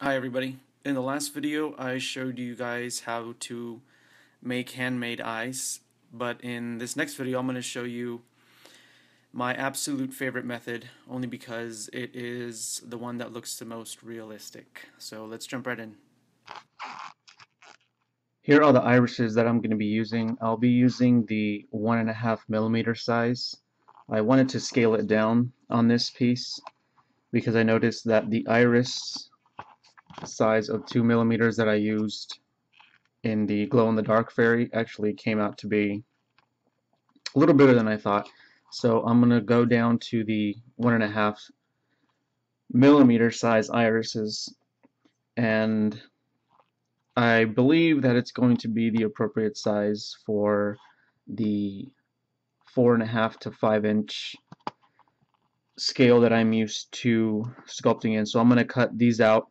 Hi everybody. In the last video I showed you guys how to make handmade eyes, but in this next video I'm going to show you my absolute favorite method only because it is the one that looks the most realistic. So let's jump right in. Here are the irises that I'm going to be using. I'll be using the 1.5 millimeter size. I wanted to scale it down on this piece because I noticed that the iris size of 2 millimeters that I used in the glow-in-the-dark fairy actually came out to be a little bigger than I thought. So I'm going to go down to the 1.5 millimeter size irises, and I believe that it's going to be the appropriate size for the 4.5 to 5 inch scale that I'm used to sculpting in. So I'm going to cut these out,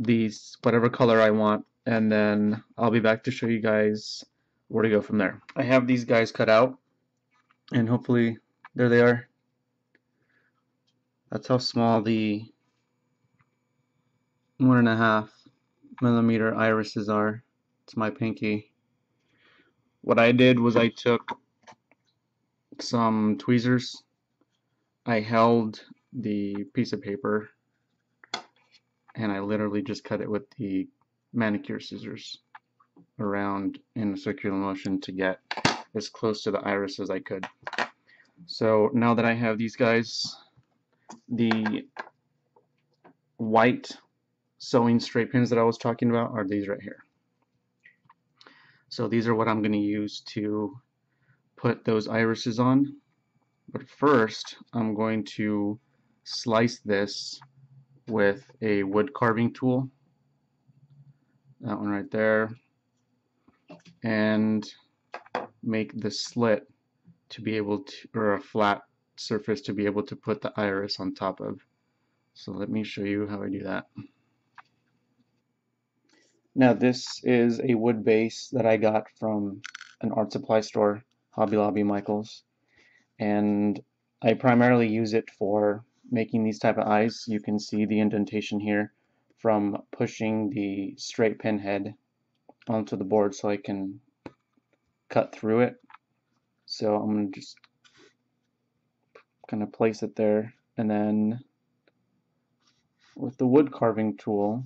these whatever color I want, and then I'll be back to show you guys where to go from there. I have these guys cut out, and hopefully there they are. That's how small the 1.5 millimeter irises are. It's my pinky. What I did was I took some tweezers, I held the piece of paper, and I literally just cut it with the manicure scissors around in a circular motion to get as close to the iris as I could. So now that I have these guys, the white sewing straight pins that I was talking about are these right here. So these are what I'm going to use to put those irises on. But first, I'm going to slice this with a wood carving tool. That one right there. And make the slit to be able to, or a flat surface to be able to put the iris on top of. So let me show you how I do that. Now this is a wood base that I got from an art supply store, Hobby Lobby, Michaels, and I primarily use it for making these type of eyes. You can see the indentation here from pushing the straight pin head onto the board so I can cut through it. So I'm going to just kind of place it there, and then with the wood carving tool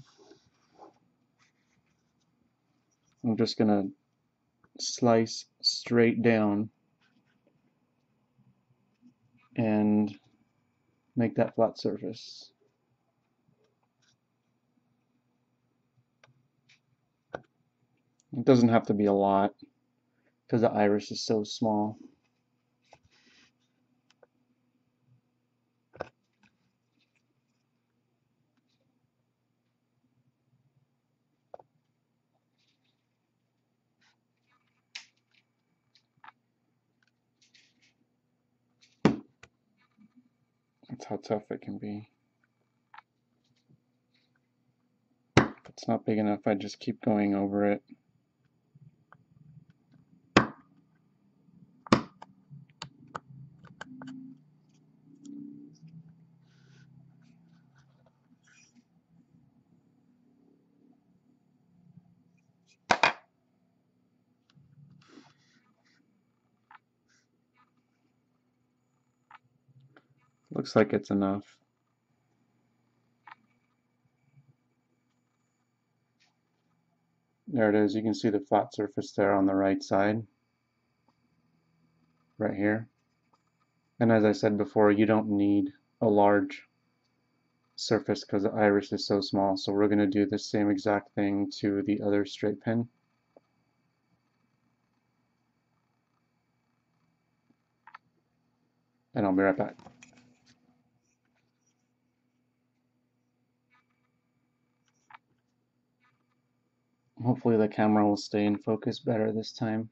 I'm just going to slice straight down and make that flat surface. It doesn't have to be a lot because the iris is so small. That's how tough it can be. If it's not big enough, I just keep going over it. Looks like it's enough. There it is. You can see the flat surface there on the right side, right here. And as I said before, you don't need a large surface because the iris is so small. So we're going to do the same exact thing to the other straight pin. And I'll be right back. Hopefully the camera will stay in focus better this time.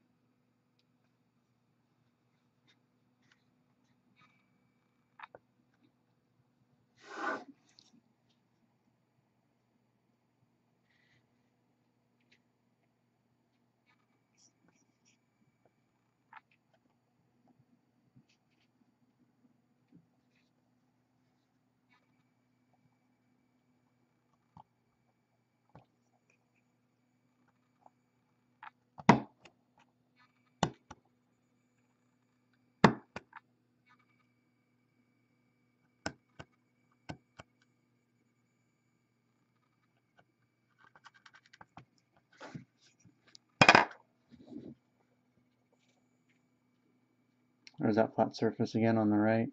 There's that flat surface again on the right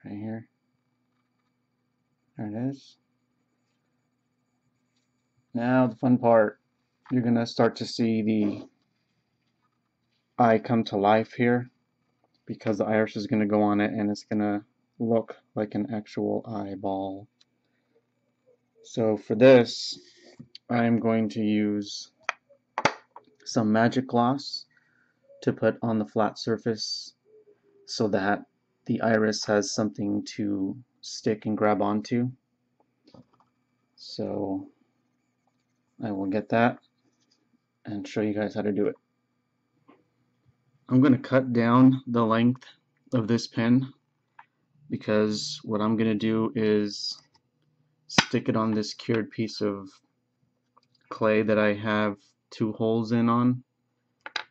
here. There it is. Now the fun part, you're going to start to see the eye come to life here, because the iris is going to go on it and it's going to look like an actual eyeball. So for this, I'm going to use some magic-glos to put on the flat surface so that the iris has something to stick and grab onto. So I will get that and show you guys how to do it. I'm going to cut down the length of this pen, because what I'm going to do is stick it on this cured piece of clay that I have 2 holes in on,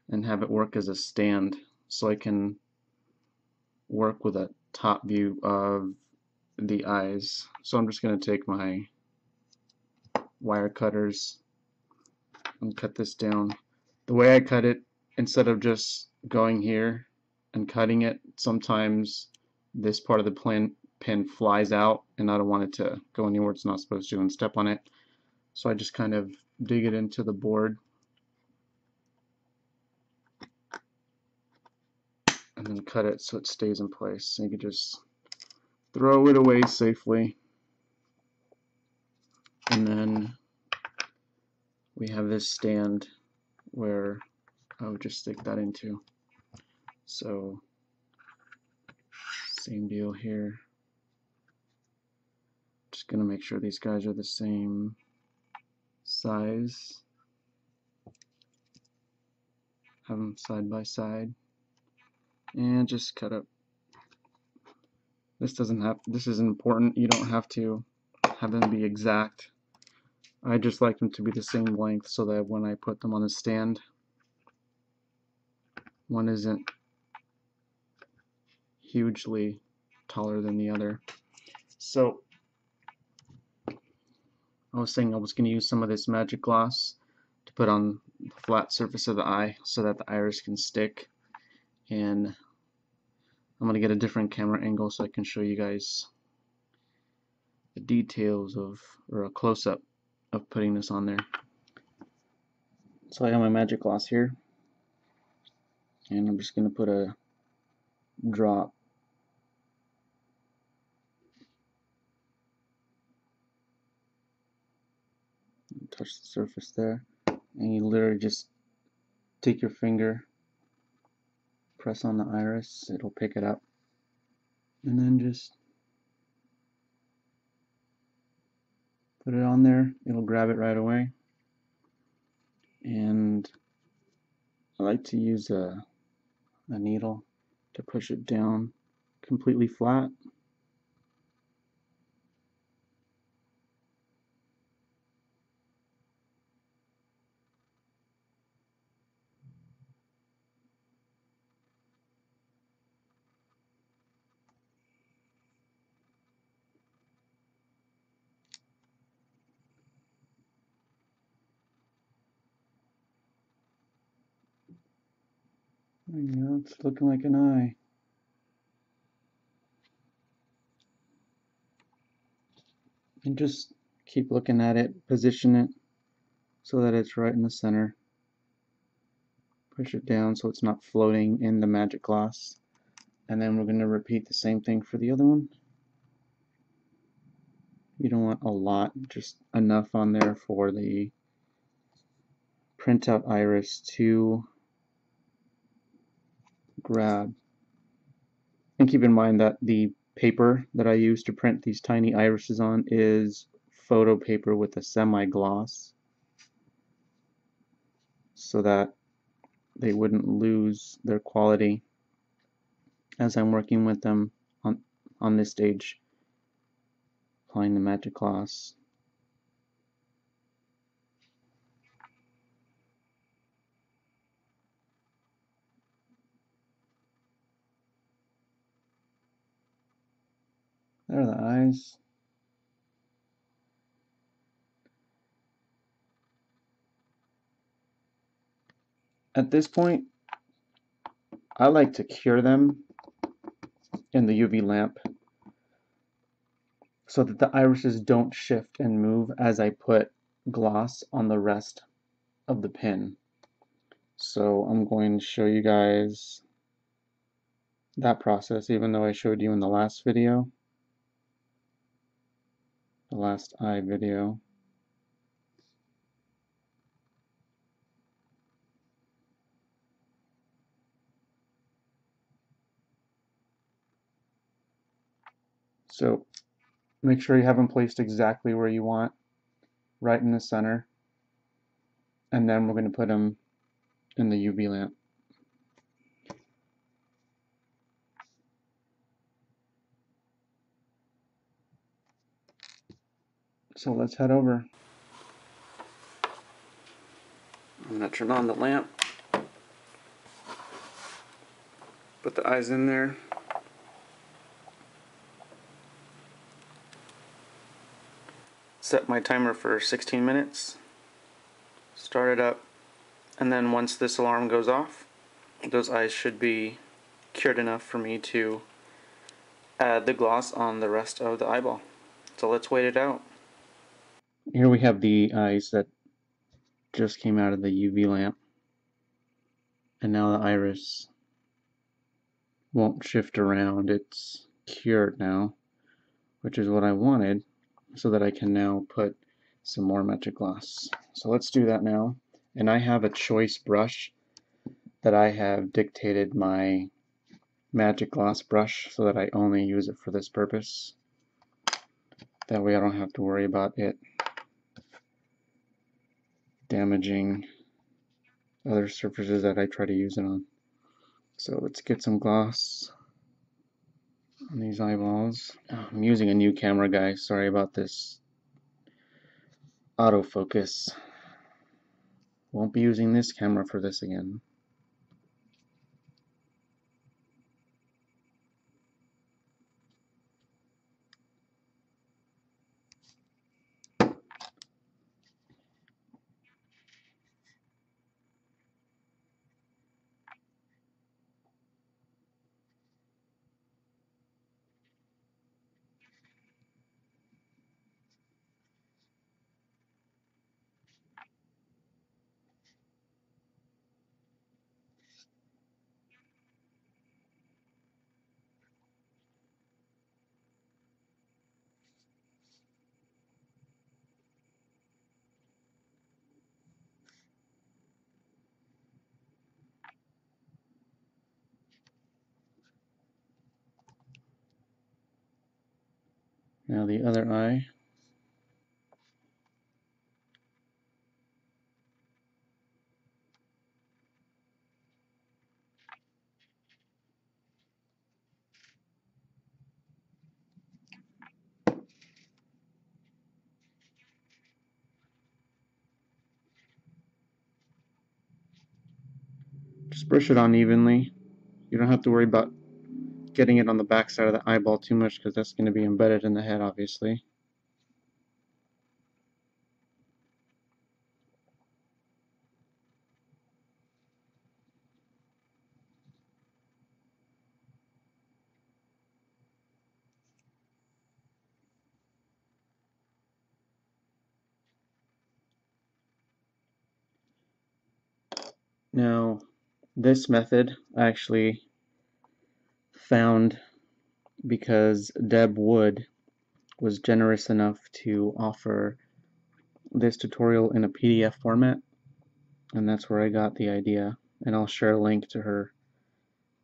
and have it work as a stand so I can work with a top view of the eyes. So I'm just going to take my wire cutters and cut this down. The way I cut it, instead of just going here and cutting it, sometimes this part of the pen flies out and I don't want it to go anywhere it's not supposed to and step on it. So I just kind of dig it into the board and then cut it so it stays in place. So you can just throw it away safely. And then we have this stand where I would just stick that into. So same deal here. Just gonna make sure these guys are the same size. Have them side by side, and just cut up. This isn't important. You don't have to have them be exact. I just like them to be the same length so that when I put them on the stand, one isn't hugely taller than the other. So I was saying I was going to use some of this magic-glos to put on the flat surface of the eye so that the iris can stick, and I'm going to get a different camera angle so I can show you guys the details of, or a close-up of putting this on there. So I have my magic-glos here, and I'm just going to put a drop touch the surface there, and you literally just take your finger, press on the iris, it'll pick it up, and then just put it on there. It'll grab it right away. And I like to use a needle to push it down completely flat. There you go, it's looking like an eye. And just keep looking at it, position it so that it's right in the center. Push it down so it's not floating in the magic-glos. And then we're going to repeat the same thing for the other one. You don't want a lot, just enough on there for the printout iris to grab. And keep in mind that the paper that I use to print these tiny irises on is photo paper with a semi-gloss, so that they wouldn't lose their quality as I'm working with them on this stage, applying the magic-glos. There are the eyes. At this point, I like to cure them in the UV lamp so that the irises don't shift and move as I put gloss on the rest of the pin. So I'm going to show you guys that process, even though I showed you in the last video, the last eye video. So make sure you have them placed exactly where you want, right in the center, and then we're going to put them in the UV lamp. So let's head over. I'm going to turn on the lamp, put the eyes in there. Set my timer for 16 minutes, start it up, and then once this alarm goes off, those eyes should be cured enough for me to add the gloss on the rest of the eyeball. So let's wait it out. Here we have the eyes that just came out of the UV lamp, and now the iris won't shift around. It's cured now, which is what I wanted, so that I can now put some more magic gloss. So let's do that now. And I have a choice brush that I have dictated my magic gloss brush so that I only use it for this purpose. That way I don't have to worry about it damaging other surfaces that I try to use it on. So let's get some gloss on these eyeballs. Oh, I'm using a new camera, guys. Sorry about this autofocus. Won't be using this camera for this again. Now the other eye. Just brush it on evenly. You don't have to worry about getting it on the back side of the eyeball too much because that's going to be embedded in the head, obviously. Now, this method I actually found because Deb Wood was generous enough to offer this tutorial in a PDF format, and that's where I got the idea. And I'll share a link to her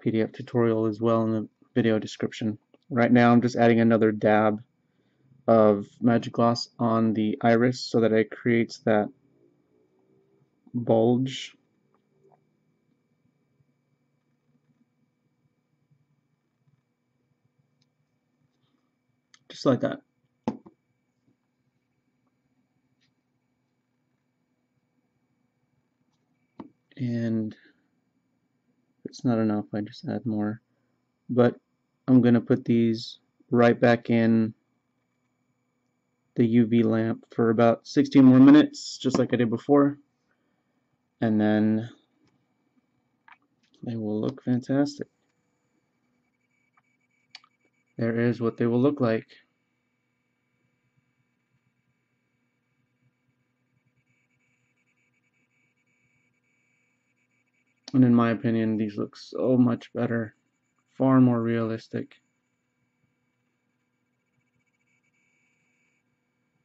PDF tutorial as well in the video description. Right now I'm just adding another dab of magic gloss on the iris so that it creates that bulge. Just like that. And if it's not enough, I just add more. But I'm going to put these right back in the UV lamp for about 16 more minutes, just like I did before. And then they will look fantastic. there is what they will look like. And in my opinion, these look so much better, far more realistic.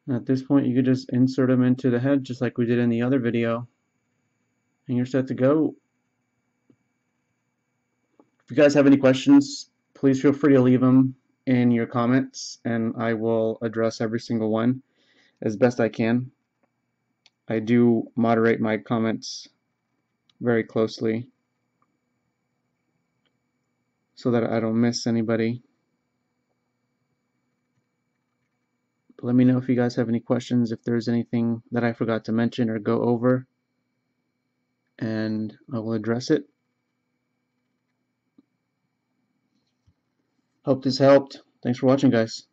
And at this point, you could just insert them into the head just like we did in the other video, and you're set to go. If you guys have any questions, please feel free to leave them in your comments, and I will address every single one as best I can. I do moderate my comments very closely so that I don't miss anybody. But let me know if you guys have any questions, if there's anything that I forgot to mention or go over, and I will address it. Hope this helped. Thanks for watching, guys.